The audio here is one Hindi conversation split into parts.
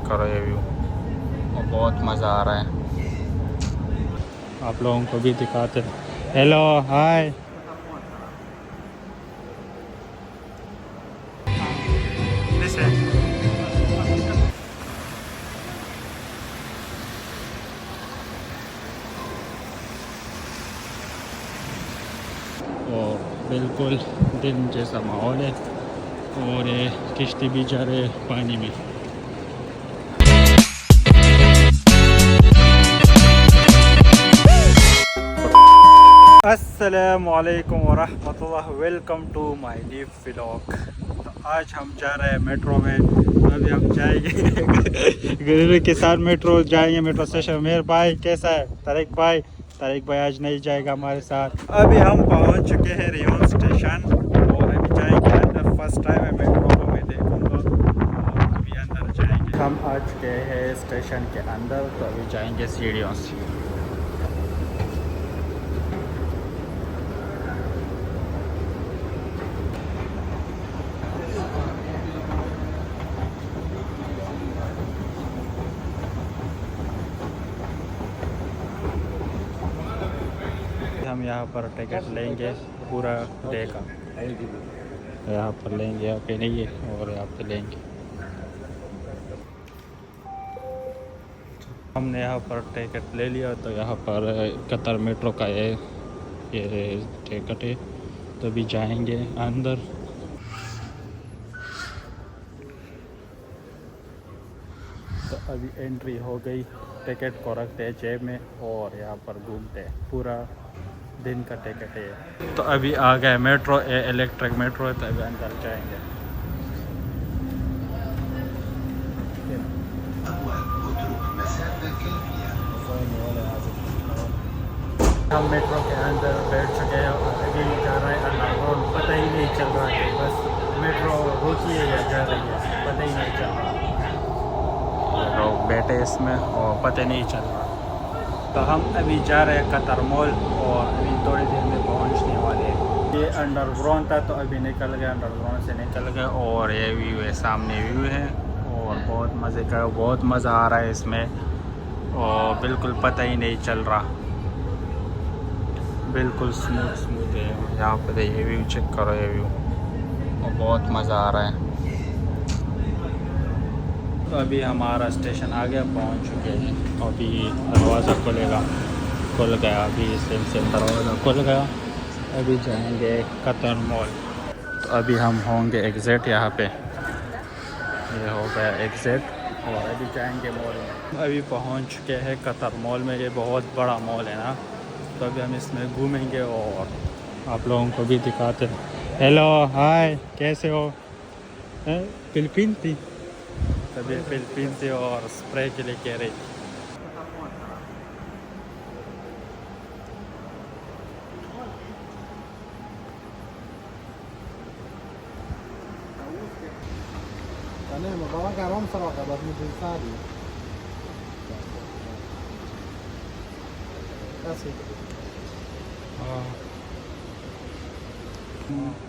करो ये व्यू, और बहुत मज़ा आ रहा है। आप लोगों को भी दिखाते। Hello hi. और बिल्कुल दिन जैसा माहौल है, और ये किश्ती भी जा रहे पानी में। अस्सलामुअलैकुम वरहमतुल्लाह, welcome to my new vlog. तो आज हम जा रहे हैं मेट्रो में। अभी हम जाएंगे गुरु के साथ मेट्रो जाएंगे, मेट्रो स्टेशन। मेरे भाई कैसा है? तारिक भाई आज नहीं जाएगा हमारे साथ। अभी हम पहुंच चुके हैं रेवान स्टेशन, और अभी जाएंगे अंदर। फर्स्ट टाइम है मेट्रो को मैं देखूंगा, और अभी अंदर जाएंगे। हम आ चुके हैं स्टेशन के अंदर, तो अभी जाएंगे सीढ़ियों से। हम यहाँ पर टिकट लेंगे पूरा डे का, यहाँ पर लेंगे, यहाँ पे नहीं है, और यहाँ पे लेंगे। हमने यहाँ पर टिकट ले लिया, तो यहाँ पर कतर मेट्रो का ये टिकट है, तो अभी जाएंगे अंदर। तो अभी एंट्री हो गई, टिकट को रखते हैं जेब में, और यहाँ पर घूमते हैं। पूरा दिन का टिकट है। तो अभी आ गए मेट्रो, इलेक्ट्रिक मेट्रो है, तो अभी अंदर जाएंगे। हम मेट्रो के अंदर बैठ चुके हैं, और अभी जा रहा है अंडरग्राउंड। पता ही नहीं चल रहा है, बस मेट्रो रुकी है या जा रही है, पता ही नहीं चल रहा। लोग बैठे इसमें और पता नहीं चल रहा। तो हम अभी जा रहे हैं कतर मॉल, और अभी थोड़ी देर में पहुंचने वाले हैं। ये अंडरग्राउंड था, तो अभी निकल गए, अंडरग्राउंड से निकल गए। और ये व्यू है, सामने व्यू है, और बहुत मज़े का, बहुत मज़ा आ रहा है इसमें, और बिल्कुल पता ही नहीं चल रहा, बिल्कुल स्मूथ है। यहाँ पर ये व्यू चेक करो, ये व्यू, और बहुत मज़ा आ रहा है। तो अभी हमारा स्टेशन आ गया, पहुँच चुके हैं। अभी दरवाज़ा खुल गया, अभी से दरवाज़ा खुल गया। अभी जाएंगे कतर मॉल। तो अभी हम होंगे एग्ज़िट, यहाँ पे ये हो गया एग्ज़िट, और अभी जाएंगे मॉल में। अभी पहुँच चुके हैं कतर मॉल में। ये बहुत बड़ा मॉल है ना, तो अभी हम इसमें घूमेंगे और आप लोगों को भी दिखाते हैं। हेलो हाय, कैसे हो? फिलिपीन थी, तभी फिलिपीन थी, और स्प्रे के लिए कह रही।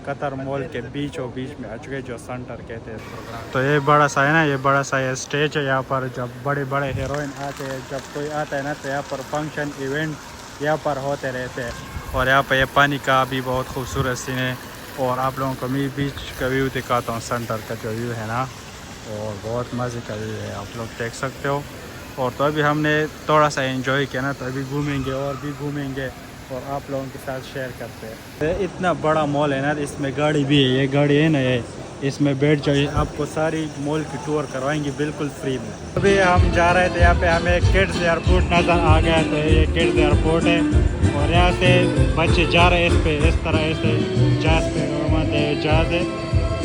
कतर मॉल के बीचों बीच में आ चुके, जो सेंटर कहते हैं। तो ये बड़ा सा है ना, ये बड़ा सा ये स्टेज है। यहाँ पर जब बड़े बड़े हीरोइन आते हैं, जब कोई आता है ना, तो यहाँ पर फंक्शन इवेंट यहाँ पर होते रहते हैं। और यहाँ पर ये पानी का भी बहुत खूबसूरत सीन है। और आप लोगों को मैं बीच का व्यू दिखाता हूँ, सेंटर का जो व्यू है ना, और बहुत मज़े का व्यू है, आप लोग देख सकते हो। और तो अभी हमने थोड़ा सा एंजॉय किया ना, तो अभी घूमेंगे और भी घूमेंगे, और आप लोगों के साथ शेयर करते हैं। इतना बड़ा मॉल है ना, इसमें गाड़ी भी है, ये गाड़ी है ना, ये इसमें बैठ जाइए, आपको सारी मॉल की टूर करवाएंगे बिल्कुल फ्री में। अभी हम जा रहे थे, यहाँ पे हमें किड्स एयरपोर्ट नज़र आ गया। तो ये किड्स एयरपोर्ट है, और यहाँ से बच्चे जा रहे हैं इस पे, इस तरह ऐसे जहाज़ पे जहाज़ है।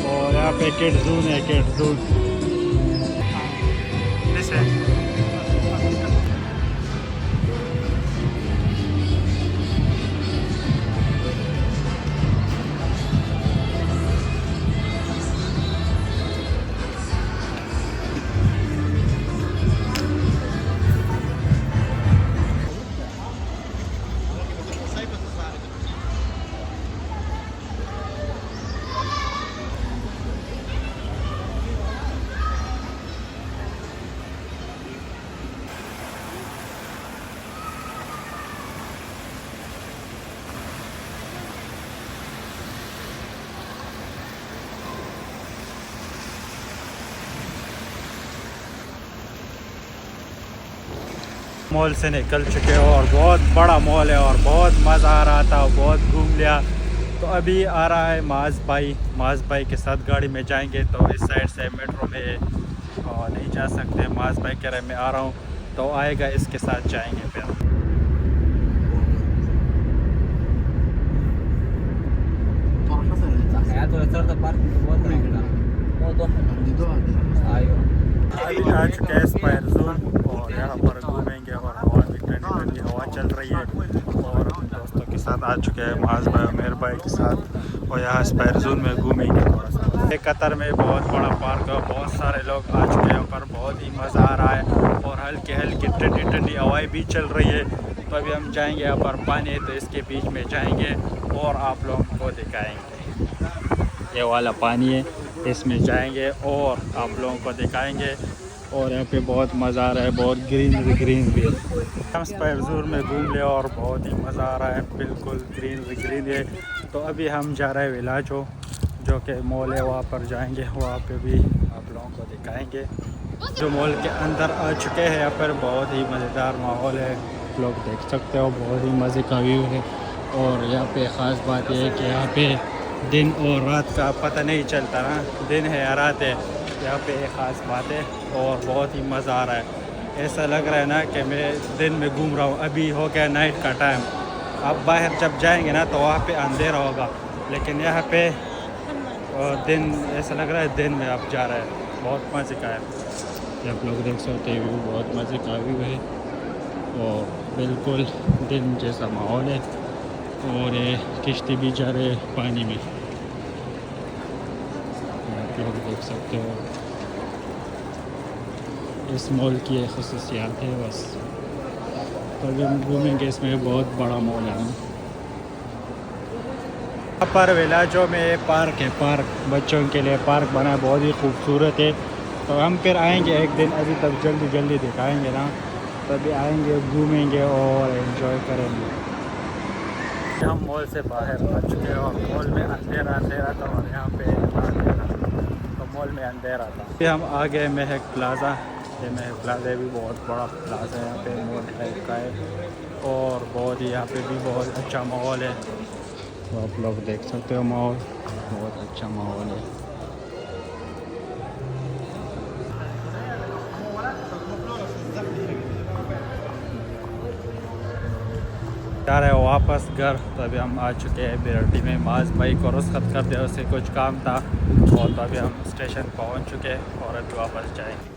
और यहाँ पे किड्स जोन है, किड्स जोन। मॉल से निकल चुके हो और बहुत बड़ा मॉल है और बहुत मज़ा आ रहा था, बहुत घूम लिया। तो अभी आ रहा है माज भाई के साथ गाड़ी में जाएंगे। तो इस साइड से मेट्रो में नहीं जा सकते, माज भाई कह रहे मैं आ रहा हूँ, तो आएगा इसके साथ जाएंगे फिर। अभी आ चुके हैं स्पायर जोन और यहाँ पर घूमेंगे और हवा भी ठंडी ठंडी हवा चल रही है। और दोस्तों के साथ आ चुके हैं माज भाई और मेरे भाई के साथ और यहाँ स्पायर जोन में घूमेंगे थोड़ा सा। कतर में बहुत बड़ा पार्क है, बहुत सारे लोग आ चुके हैं पर बहुत ही मज़ा आ रहा है और हल्की हल्की ठंडी ठंडी हवाएं भी चल रही है। तो अभी हम जाएंगे यहाँ पर पानी है तो इसके बीच में जाएंगे और आप लोगों को दिखाएंगे। ये वाला पानी है, इसमें जाएंगे और आप लोगों को दिखाएंगे। और यहाँ पे बहुत मज़ा आ रहा है, बहुत ग्रीन भी है। हम स्पायर जोन में घूम ले और बहुत ही मज़ा आ रहा है, बिल्कुल ग्रीन है। तो अभी हम जा रहे हैं विलाजो जो कि मॉल है, वहाँ पर जाएंगे, वहाँ पे भी आप लोगों को दिखाएंगे। जो मॉल के अंदर आ चुके हैं, यहाँ पर बहुत ही मज़ेदार माहौल है, लोग देख सकते हो, बहुत ही मज़े का व्यू है। और यहाँ पे ख़ास बात यह है कि यहाँ पे दिन और रात का पता नहीं चलता ना, दिन है या रात है, यहाँ पे एक ख़ास बात है और बहुत ही मज़ा आ रहा है। ऐसा लग रहा है ना कि मैं दिन में घूम रहा हूँ। अभी हो गया नाइट का टाइम, अब बाहर जब जाएंगे ना तो वहाँ पे अंधेरा होगा, लेकिन यहाँ पे दिन, ऐसा लग रहा है दिन में आप जा रहे हैं, बहुत मज़े का है। आप लोग देख सकते हैं व्यू, बहुत मज़े का व्यू है और बिल्कुल दिन जैसा माहौल है। और ये किश्ती भी जा रहे हैं पानी में, आप लोग देख सकते हो। इस मॉल की ये ख़ुसूसियात है बस। तो अभी हम घूमेंगे, इसमें बहुत बड़ा मॉल है। यहाँ पर विलाजो में पार्क है, पार्क बच्चों के लिए पार्क बना है, बहुत ही खूबसूरत है। तो हम फिर आएंगे एक दिन, अभी तक जल्दी दिखाएंगे ना, तभी आएंगे, घूमेंगे और एंजॉय करेंगे। हम मॉल से बाहर आ चुके हैं और मॉल में अंधेरा था और यहाँ पे अंधेरा, तो मॉल में अंधेरा था। फिर हम आ गए महक प्लाज़ा। ये महक प्लाज़ा भी बहुत बड़ा प्लाज़ा है, यहाँ पे मॉल टाइप का है और बहुत ही यहाँ पे भी बहुत अच्छा माहौल है। तो आप लोग देख सकते हो माहौल, बहुत अच्छा माहौल है। जा रहे हो वापस घर। तो अभी हम आ चुके हैं बिरटी में, माज भाई को रुखसत कर दिया, उससे कुछ काम था और तो अभी हम स्टेशन पहुंच चुके हैं और अभी वापस जाएंगे।